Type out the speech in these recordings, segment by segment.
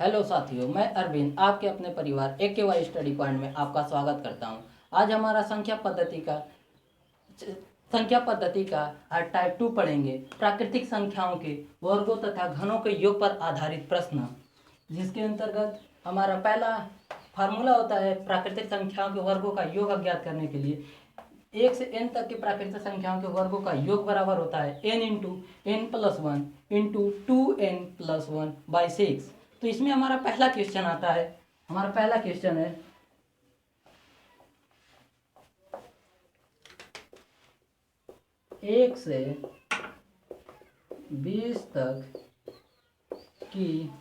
Hello साथियों, मैं अरविंद आपके अपने परिवार AKY स्टडी पॉइंट में आपका स्वागत करता हूं। आज हमारा संख्या पद्धति का टाइप 2 पढ़ेंगे। प्राकृतिक संख्याओं के वर्गों तथा घनों के योग पर आधारित प्रश्न, जिसके अंतर्गत हमारा पहला फार्मूला होता है प्राकृतिक संख्याओं के वर्गों का योग अज्ञात करने के लिए। 1 से n तक की प्राकृतिक संख्याओं के वर्गों का योग बराबर होता है n into n plus 1 into 2n+1/6। तो इसमें हमारा पहला क्वेश्चन आता है। हमारा पहला क्वेश्चन है 1 से 20 तक की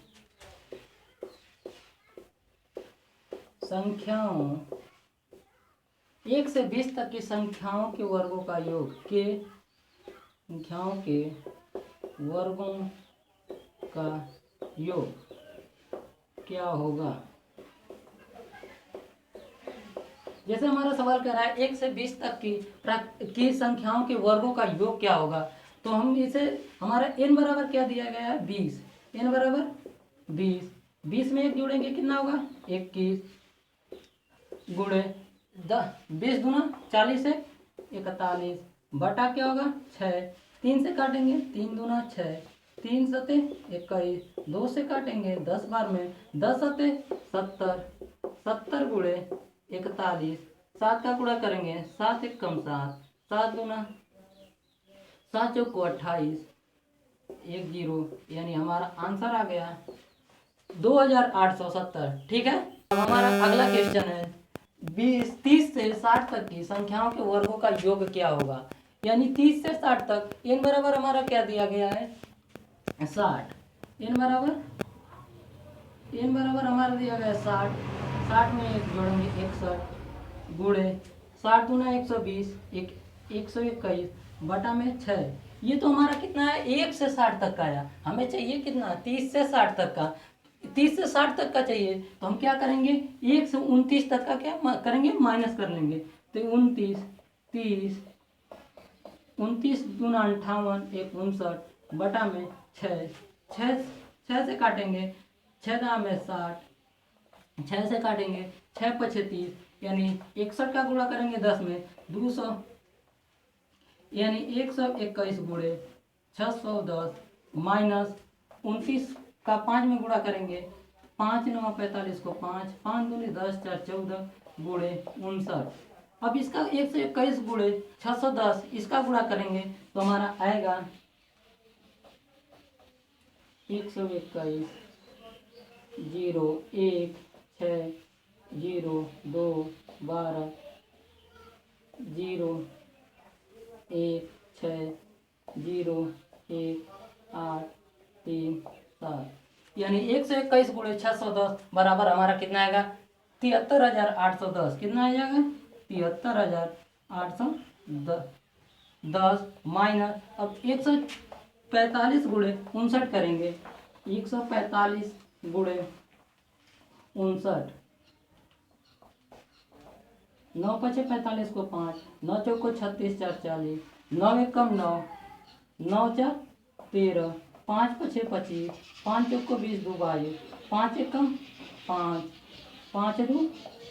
संख्याओं 1 से 20 तक की संख्याओं के वर्गों का योग संख्याओं के वर्गों का योग क्या होगा। जैसे हमारा सवाल कर रहा है 1 से 20 तक की संख्याओं के वर्गों का योग क्या होगा, तो हम इसे हमारा n बराबर क्या दिया गया है 20। n बराबर 20 में 1 जोड़ेंगे कितना होगा 21 गुणे 20 दूना 40 से 41 बटा क्या होगा 6। 3 से काटेंगे 3 दूना 6 3 सते 21 2 से काटेंगे 10 बार में 10 सते 70 गुणे 41 7 का गुणा करेंगे 7 एक कम 7 दूना 7 चौक 28 1 0 यानी हमारा आंसर आ गया 2870। ठीक है। अब हमारा अगला क्वेश्चन है 30 से 60 तक की संख्याओं के वर्गों का योग क्या होगा। यानी 30 से 60 तक n बराबर हमारा क्या दिया गया है 60। n बराबर हमारा दिया गया 60 में 1 जोड़ेंगे 61 गुणे 60 दूना 120 121 बटा में 6। ये तो हमारा कितना है 1 से 60 तक का आया। हमें चाहिए कितना 30 से 60 तक का। 30 से 60 तक का चाहिए तो हम क्या करेंगे 1 से 29 तक का क्या करेंगे माइनस कर लेंगे। तो 29 30 29 दूना 58 1 59 बटा में 6 से काटेंगे 6 दाम में 60 6 से काटेंगे 6 पछे 30 यानी 61 का गुणा करेंगे 10 में 200 यानी 121 गुणे 610 माइनस 29 का 5 में गुणा करेंगे 5 9 45 को 5 दूनी 10 4 14 गुणे 59। अब इसका 121 गुणे 610 इसका गुणा करेंगे तो हमारा आएगा 121 0 1 6 0 2 12 0 1 6 0 1 8 3 7 यानी 121 गुणे 610 बराबर हमारा कितना आएगा 73,810। कितना आ जाएगा 73,810 माइनस अब 145 गुणे 59 करेंगे 145 गुणे 59 9 पचे 45 को 5 9 चौक को 36 4 40 9 एक कम 9 9 4 13 5 पचे 25 5 चौक को 20 2 22 5 एक कम 5 5 2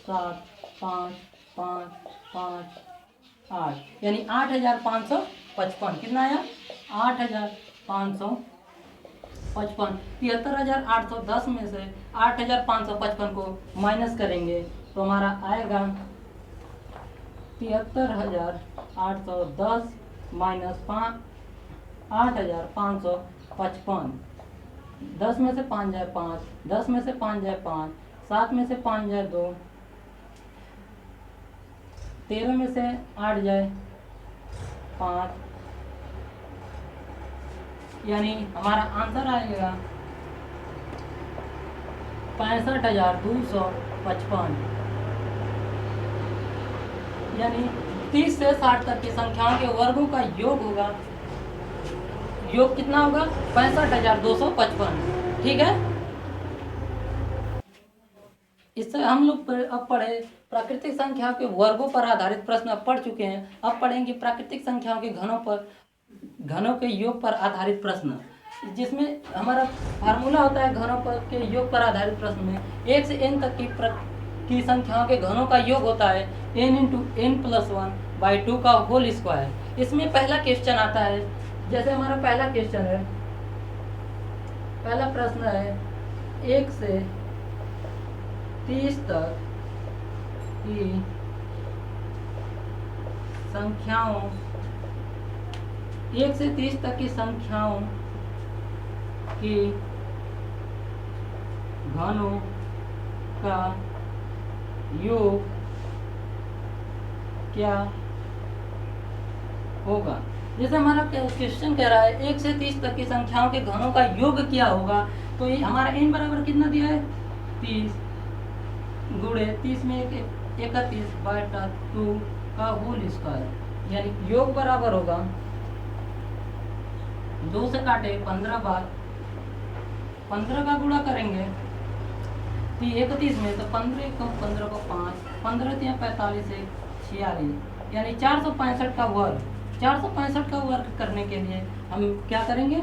7 5 5 5 8 यानी 8,555। कितना आया 8,555। 73,810 में से 8,555 को माइनस करेंगे तो हमारा आएगा 73,810 माइनस 8,555। 10 में से 5 जाए 5 10 में से 5 जाए 5 7 में से 5 जाए 2 13 में से 8 जाए 5 यानी हमारा आंसर आएगा 65,255। यानी 30 से 60 तक की संख्याओं के वर्गों का योग होगा। योग कितना होगा 65,255। ठीक है। इससे हम लोग अब पढ़े प्राकृतिक संख्याओं के वर्गों पर आधारित प्रश्न पढ़ चुके हैं। अब पढ़ेंगे प्राकृतिक संख्याओं के घनों के योग पर आधारित प्रश्न। जिसमें हमारा फार्मूला होता है घनों पर के योग पर आधारित प्रश्न में 1 से n तक की संख्याओं के घनों का योग होता है n into n plus one by two का होल स्क्वायर। इसमें पहला क्वेश्चन आता है, जैसे हमारा पहला क्वेश्चन है, पहला प्रश्न है 1 से 30 तक की संख्याओं 1 से 30 तक की संख्याओं की घनों का योग क्या होगा। जैसे हमारा क्वेश्चन कह रहा है 1 से 30 तक की संख्याओं के घनों का योग क्या होगा, तो ये हमारा n बराबर कितना दिया है 30 गुणे 30 में 31 बटा 2 का होल स्क्वायर, यानी योग बराबर होगा 2 से काटे 15 बार 15 का गुणा करेंगे 31 में, तो 15 को 15 को 5 15 या 45 से 46, यानी 465 का वर्ग। 465 का वर्ग करने के लिए हम क्या करेंगे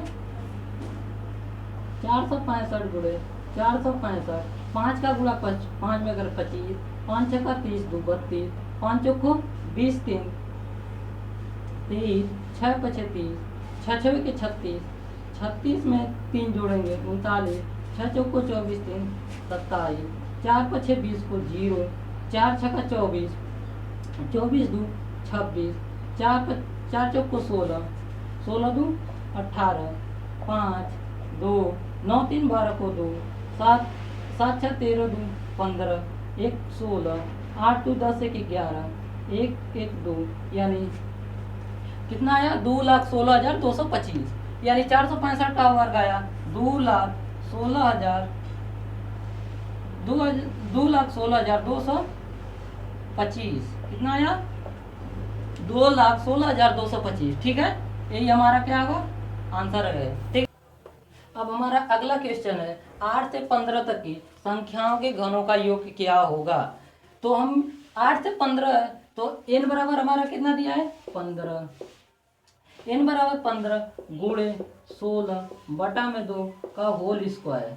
465 गुणे 465, 5 का गुणा 5 में अगर 25, 5 छक्का 30 2 32, 5 चौको 20 3 6 पचे 30, 6 छः के 36, 36 में 3 जोड़ेंगे 39, 6 चौको 24 3 27, 4 पचे 20 को 0, 4 छक्का 24, 24 2 26, 4 चौको 16, 16 2 18, 5 2 9 3 12 को 2, 7 7 6 13 2 15, 1 16, 8 2 10 1 11, 1 1 2, यानी कितना आया 2,16,225, यानी 465 का वर्ग आया 2,16,000 2,16,225, कितना आया 2,16,225। ठीक है, यही हमारा क्या होगा आंसर है। ठीक, अब हमारा अगला क्वेश्चन है 8 से 15 तक की संख्याओं के घनों का योग क्या होगा। तो हम 8 से 15 है, तो n बराबर हमारा कितना दिया है 15, n बराबर 15 गुणे 16 बटा में 2 का होल स्क्वायर।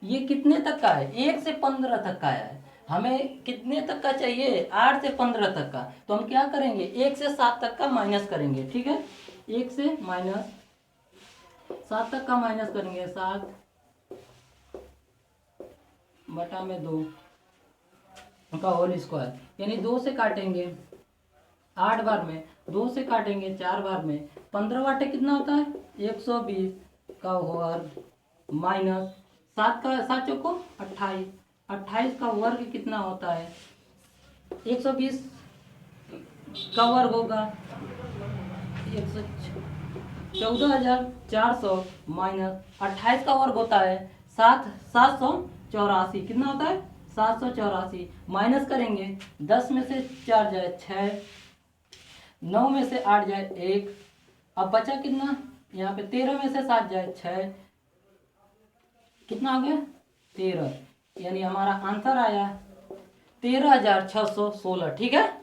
ये कितने तक का है 1 से 15 तक का है, हमें कितने तक का चाहिए 8 से 15 तक का, तो हम क्या करेंगे 1 से 7 तक का माइनस करेंगे। ठीक है, 1 से माइनस 7 तक का माइनस करेंगे 7 बटा में 2 का होल स्क्वायर, यानी 2 से काटेंगे 8 बार में, 2 से काटेंगे 4 बार में, 15 बाटे कितना होता है 120 का वर्ग माइनस 7 का 7 चौको 28, 28 का वर्ग कितना होता है 120 का वर्ग होगा 14,400 माइनस 28 का वर्ग होता है 784, कितना होता है 784, माइनस करेंगे 10 में से 4 जाए 6, 9 में से 8 जाए 1, अब बचा कितना यहाँ पे 13 में से 7 जाए 6, कितना हो गया 13, यानी हमारा आंसर आया 13,616। ठीक है,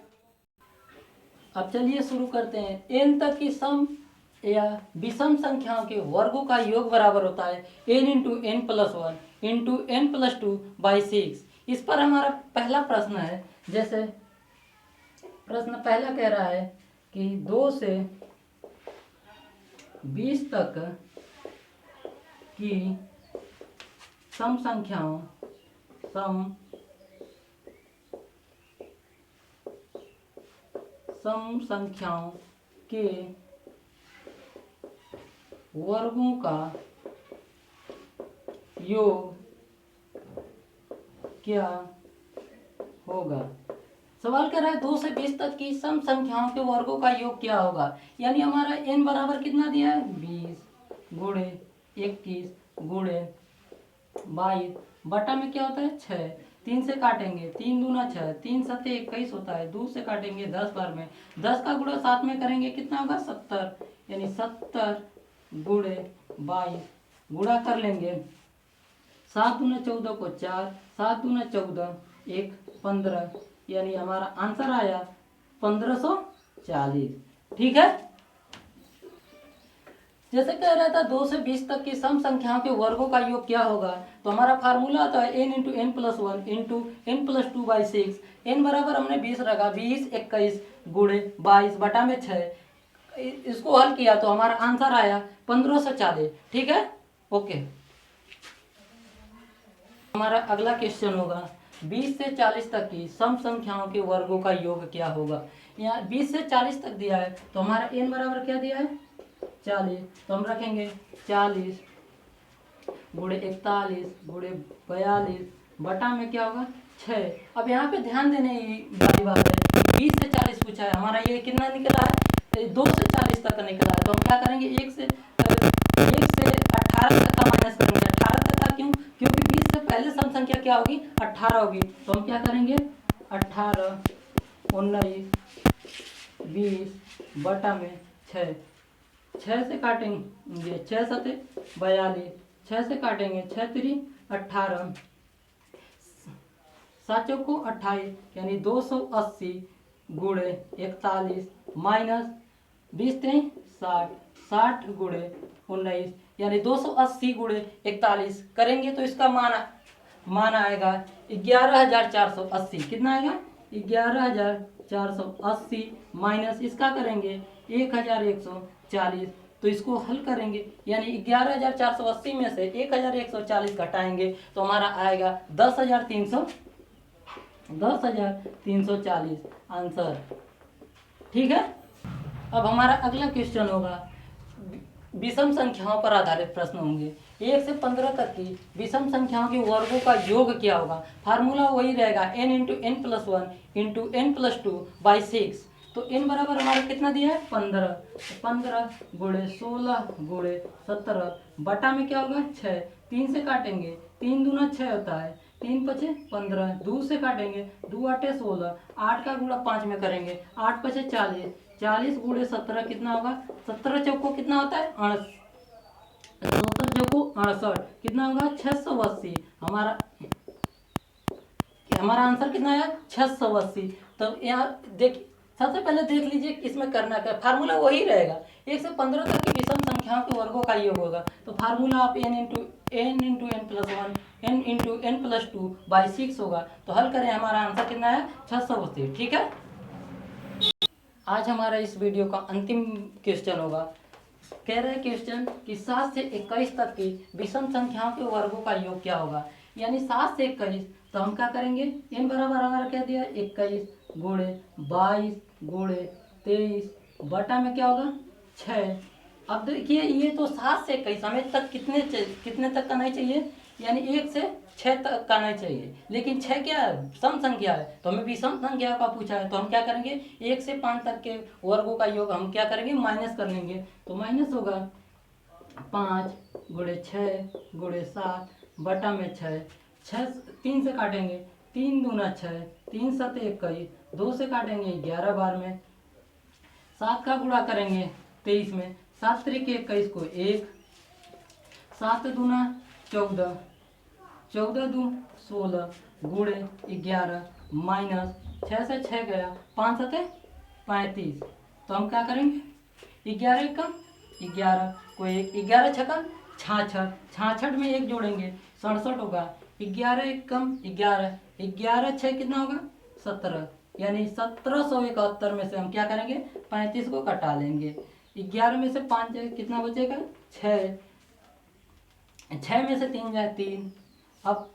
अब चलिए शुरू करते हैं। n तक की सम या विषम संख्याओं के वर्गों का योग बराबर होता है n into n plus one into n plus two by 6। इस पर हमारा पहला प्रश्न है, जैसे प्रश्न पहला कह रहा है कि 2 से 20 तक की सम संख्याओं के वर्गों का योग क्या होगा। सवाल कर रहा है 2 से 20 तक की सम संख्याओं के वर्गों का योग क्या होगा, यानी हमारा n बराबर कितना दिया है 20 गुणे 21 गुणे 22 बटा में क्या होता है 6, 3 से काटेंगे 3 दूना 6, 3 सत्ते 21 होता है, 2 से काटेंगे 10 बार में, 10 का गुणा 7 में करेंगे कितना होगा 70, यानी 70 गुणे 22 गुणा कर लेंगे 7 दूना 14 को 4, 7 दूना 14 1 15, यानी हमारा आंसर आया 1540। ठीक है, जैसे कह रहा था 2 से 20 तक की सम संख्याओं के वर्गों का योग क्या होगा, तो हमारा फार्मूला आता है n into n plus one into n plus two by six. N बराबर हमने 20 रखा, 20 21 गुणे 22 बटा में 6। इसको हल किया तो हमारा आंसर आया 1540। ठीक है, ओके। हमारा अगला क्वेश्चन होगा 20 से 40 तक की सम संख्याओं के वर्गों का योग क्या होगा। यहाँ 20 से 40 तक दिया है तो हमारा n बराबर क्या दिया है 40, तो हम रखेंगे 40 गुणे 41 गुणे 42 बटा में क्या होगा 6। अब यहाँ पे ध्यान देने वाली बात है, 20 से 40 पूछा है, हमारा ये कितना निकला है 2 से 40 तक का निकला है। तो हम क्या करेंगे 1 से 18 तक का माइनस करेंगे। 18 तक का क्यों, क्योंकि 20 से पहले सम संख्या क्या होगी 18 होगी। तो हम क्या करेंगे 18 19 20 बटा में 6। 6 से काटेंगे 6 सते 42, 6 से काटेंगे 6 3 18, 7 चौको 28 यानी 280 गुणे 41 माइनस 20 3 60, 60 गुणे 19 यानी 280 गुणे 41 करेंगे तो इसका मान आएगा 11,480। कितना आएगा 11,480 माइनस इसका करेंगे 1,140। तो इसको हल करेंगे यानी 11,480 में से 1,140 घटाएंगे तो हमारा आएगा 10,340 आंसर। ठीक है, अब हमारा अगला क्वेश्चन होगा विषम संख्याओं पर आधारित प्रश्न होंगे। 1 से 15 तक की विषम संख्याओं के वर्गों का योग क्या होगा। फार्मूला वही रहेगा n into n plus one into n plus two by 6। तो n बराबर हमारा कितना दिया है 15, 15 गुणे 16 गुणे 17 बटा में क्या होगा 6। 3 से काटेंगे 3 दूना 6 होता है, 3 पचे 15, 2 से काटेंगे 2 आठे 16, 8 का गुणा 5 में करेंगे 8 पचे 40, 40 गुणे 17 कितना होगा 17 चौको कितना होता है 17 चौको 68 कितना होगा 680। हमारा आंसर कितना है 680। तो यहाँ देखिए सबसे पहले देख लीजिए इसमें करना क्या, फार्मूला वही रहेगा 1 से 15 तक की विषम संख्याओं के वर्गों का योग होगा। तो फार्मूला आप n into n plus one n into n plus two by 6 होगा। तो हल करें हमारा आंसर कितना है 680। ठीक है, आज हमारा इस वीडियो का अंतिम क्वेश्चन होगा। कह रहे क्वेश्चन कि 7 से 21 तक की विषम संख्याओं के वर्गों का योग क्या होगा। यानी 7 से 21 तो हम क्या करेंगे n बराबर हमारा क्या दिया 21 गुणे 22 गुणे 23 बटा में क्या होगा 6। अब देखिए ये तो 7 से 21 हमें तक कितने तक का नहीं चाहिए, यानी 1 से 6 तक का नहीं चाहिए, लेकिन 6 क्या है सम संख्या है तो हमें विषम संख्या का पूछा है। तो हम क्या करेंगे 1 से 5 तक के वर्गों का योग हम क्या करेंगे माइनस कर लेंगे। तो माइनस होगा 5 गुणे 6 गुणे 7 बटा में 6। 3 से काटेंगे 3 दूना 6, 3 सत 21, 2 से काटेंगे 11 बार में, 7 का गुणा करेंगे 23 में, 7 त्रिक 21 को 1, 7 दूना 14, 14 दू 16 गुणे 11 माइनस 6 से 6 गया 5 सते 35। तो हम क्या करेंगे 11 कम 11 को 1, 11 छक्का 66, 66 में 1 जोड़ेंगे 67 होगा। 11 1 कम 11, 11 6 कितना होगा 17, यानी 1771 में से हम क्या करेंगे 35 को कटा लेंगे। 11 में से 5 कितना बचेगा 6, 6 में से 3 जाए 3। अब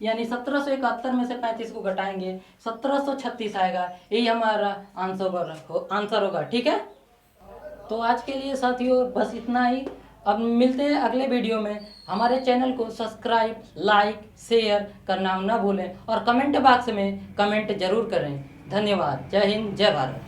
यानी 1771 में से 35 को घटाएंगे 1736 आएगा। यही हमारा आंसर होगा। ठीक है, तो आज के लिए साथियों बस इतना ही। अब मिलते हैं अगले वीडियो में। हमारे चैनल को सब्सक्राइब लाइक शेयर करना न भूलें और कमेंट बॉक्स में कमेंट जरूर करें। धन्यवाद। जय हिंद जय भारत।